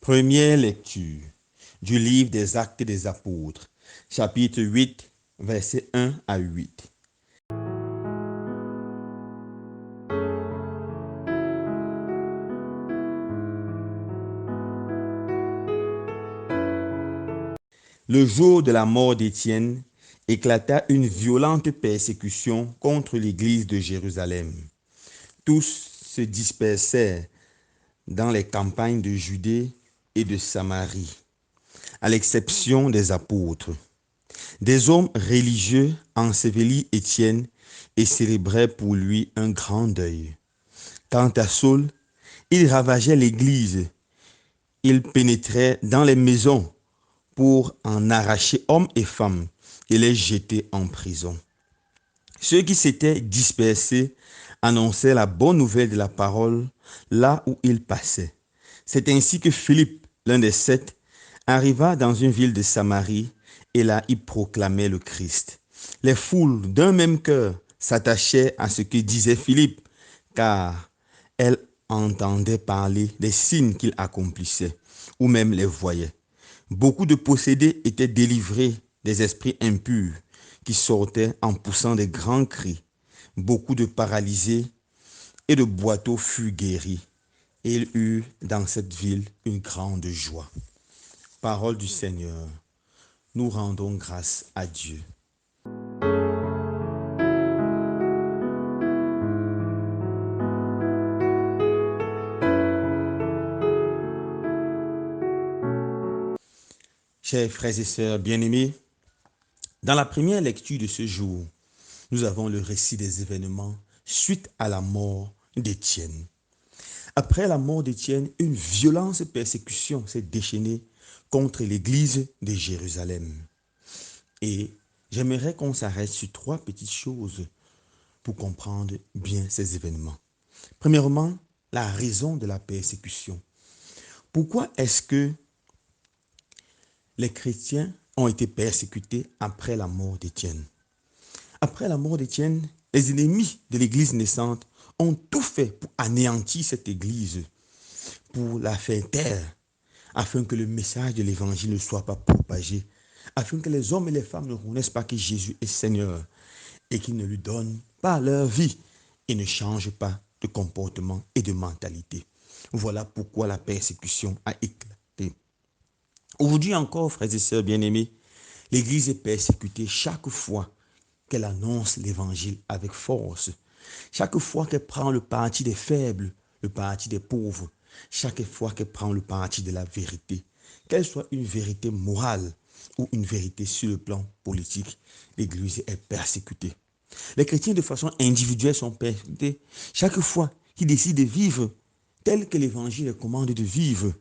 Première lecture du livre des Actes des Apôtres, chapitre 8, versets 1 à 8. Le jour de la mort d'Étienne, éclata une violente persécution contre l'église de Jérusalem. Tous se dispersèrent dans les campagnes de Judée et de Samarie, à l'exception des apôtres. Des hommes religieux ensevelirent Étienne et célébraient pour lui un grand deuil. Quant à Saul, il ravageait l'église. Il pénétrait dans les maisons pour en arracher hommes et femmes et les jeter en prison. Ceux qui s'étaient dispersés annonçaient la bonne nouvelle de la parole là où ils passaient. C'est ainsi que Philippe, l'un des 7, arriva dans une ville de Samarie et là il proclamait le Christ. Les foules d'un même cœur s'attachaient à ce que disait Philippe, car elles entendaient parler des signes qu'il accomplissait, ou même les voyaient. Beaucoup de possédés étaient délivrés des esprits impurs qui sortaient en poussant des grands cris. Beaucoup de paralysés et de boiteux furent guéris. Et il eut dans cette ville une grande joie. Parole du Seigneur. Nous rendons grâce à Dieu. Chers frères et sœurs bien-aimés, dans la première lecture de ce jour, nous avons le récit des événements suite à la mort d'Étienne. Après la mort d'Étienne, une violente persécution s'est déchaînée contre l'église de Jérusalem. Et j'aimerais qu'on s'arrête sur 3 petites choses pour comprendre bien ces événements. Premièrement, la raison de la persécution. Pourquoi est-ce que les chrétiens ont été persécutés après la mort d'Étienne? Après la mort d'Étienne, les ennemis de l'église naissante ont tout fait pour anéantir cette église, pour la faire taire, afin que le message de l'évangile ne soit pas propagé, afin que les hommes et les femmes ne reconnaissent pas que Jésus est Seigneur et qu'ils ne lui donnent pas leur vie et ne changent pas de comportement et de mentalité. Voilà pourquoi la persécution a éclaté. Aujourd'hui encore, frères et sœurs bien-aimés, l'Église est persécutée chaque fois qu'elle annonce l'Évangile avec force, chaque fois qu'elle prend le parti des faibles, le parti des pauvres, chaque fois qu'elle prend le parti de la vérité, qu'elle soit une vérité morale ou une vérité sur le plan politique, l'Église est persécutée. Les chrétiens de façon individuelle sont persécutés chaque fois qu'ils décident de vivre tel que l'Évangile les commande de vivre.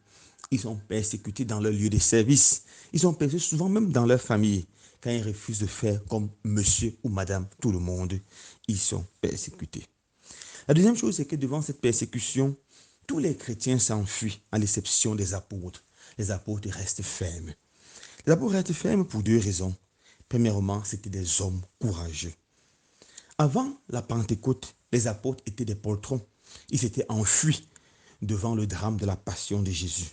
Ils sont persécutés dans leur lieu de service. Ils sont persécutés souvent même dans leur famille. Quand ils refusent de faire comme monsieur ou madame tout le monde, ils sont persécutés. La deuxième chose, c'est que devant cette persécution, tous les chrétiens s'enfuient, à l'exception des apôtres. Les apôtres restent fermes. Les apôtres restent fermes pour 2 raisons. Premièrement, c'était des hommes courageux. Avant la Pentecôte, les apôtres étaient des poltrons. Ils s'étaient enfuis devant le drame de la passion de Jésus.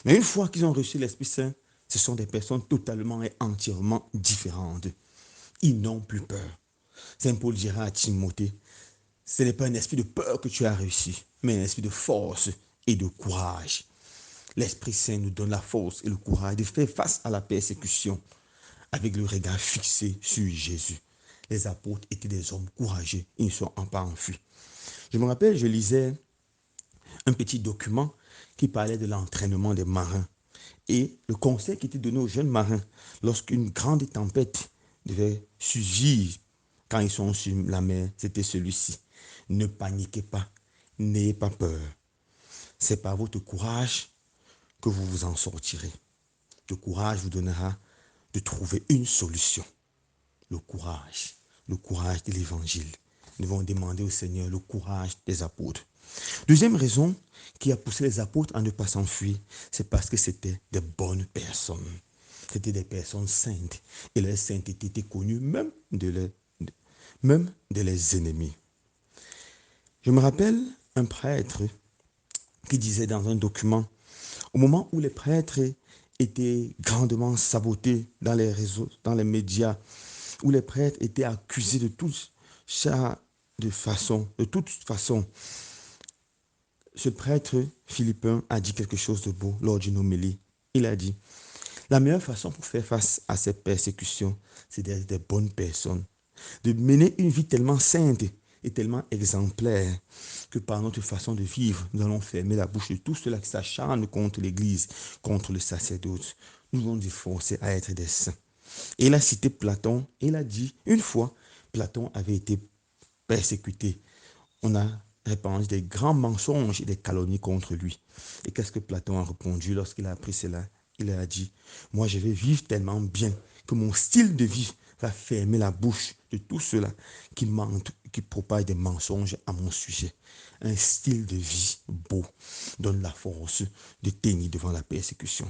Mais une fois qu'ils ont reçu l'Esprit Saint, ce sont des personnes totalement et entièrement différentes. Ils n'ont plus peur. Saint Paul dira à Timothée, ce n'est pas un esprit de peur que tu as reçu, mais un esprit de force et de courage. L'Esprit Saint nous donne la force et le courage de faire face à la persécution avec le regard fixé sur Jésus. Les apôtres étaient des hommes courageux, ils ne sont pas enfuis. Je me rappelle, je lisais un petit document qui parlait de l'entraînement des marins. Et le conseil qui était donné aux jeunes marins lorsqu'une grande tempête devait surgir quand ils sont sur la mer, c'était celui-ci. Ne paniquez pas, n'ayez pas peur. C'est par votre courage que vous vous en sortirez. Le courage vous donnera de trouver une solution. Le courage de l'évangile. Nous devons demander au Seigneur le courage des apôtres. Deuxième raison qui a poussé les apôtres à ne pas s'enfuir, c'est parce que c'était des bonnes personnes. C'était des personnes saintes. Et leur sainteté était connue même de leurs ennemis. Je me rappelle un prêtre qui disait dans un document, Au moment où les prêtres étaient grandement sabotés dans les réseaux, dans les médias, où les prêtres étaient accusés de tout ça, de toute façon, ce prêtre philippin a dit quelque chose de beau lors d'une homélie. Il a dit, la meilleure façon pour faire face à ces persécutions, c'est d'être des bonnes personnes, de mener une vie tellement sainte et tellement exemplaire que par notre façon de vivre, nous allons fermer la bouche de tous ceux-là qui s'acharnent contre l'Église, contre le sacerdoce. Nous allons nous efforcer à être des saints. Et il a cité Platon, et il a dit, une fois, Platon avait été persécuté. On a répandu des grands mensonges et des calomnies contre lui. Et qu'est-ce que Platon a répondu lorsqu'il a appris cela? Il a dit, moi je vais vivre tellement bien que mon style de vie va fermer la bouche de tous ceux-là qui mentent, qui propagent des mensonges à mon sujet. Un style de vie beau donne la force de tenir devant la persécution.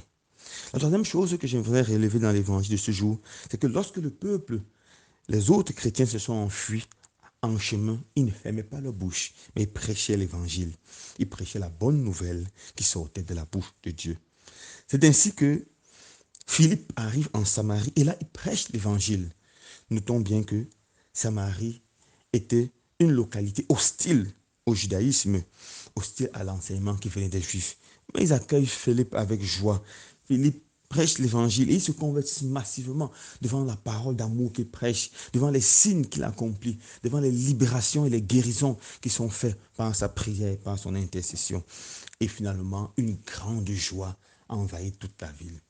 La troisième chose que j'aimerais relever dans l'évangile de ce jour, c'est que lorsque le peuple, les autres chrétiens se sont enfuis en chemin, ils ne fermaient pas leur bouche, mais ils prêchaient l'évangile. Ils prêchaient la bonne nouvelle qui sortait de la bouche de Dieu. C'est ainsi que Philippe arrive en Samarie et là, il prêche l'évangile. Notons bien que Samarie était une localité hostile au judaïsme, hostile à l'enseignement qui venait des Juifs. Mais ils accueillent Philippe avec joie. Philippe prêche l'évangile et ils se convertissent massivement devant la parole d'amour qu'il prêche, devant les signes qu'il accomplit, devant les libérations et les guérisons qui sont faites par sa prière, par son intercession. Et finalement, une grande joie a envahi toute la ville.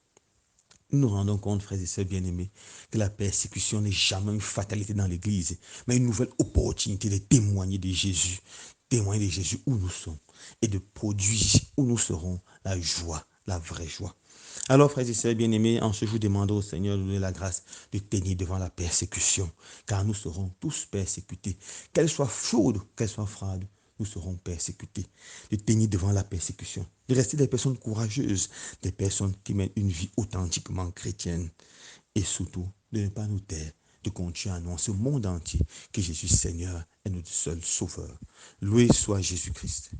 Nous nous rendons compte, frères et sœurs bien-aimés, que la persécution n'est jamais une fatalité dans l'Église, mais une nouvelle opportunité de témoigner de Jésus où nous sommes et de produire où nous serons la joie, la vraie joie. Alors, frères et sœurs bien-aimés, en ce jour, demandons au Seigneur de nous donner la grâce de tenir devant la persécution, car nous serons tous persécutés, qu'elle soit chaude, qu'elle soit froide. Nous serons persécutés, de tenir devant la persécution, de rester des personnes courageuses, des personnes qui mènent une vie authentiquement chrétienne et surtout de ne pas nous taire, de continuer à annoncer au monde entier que Jésus Seigneur est notre seul sauveur. Loué soit Jésus-Christ.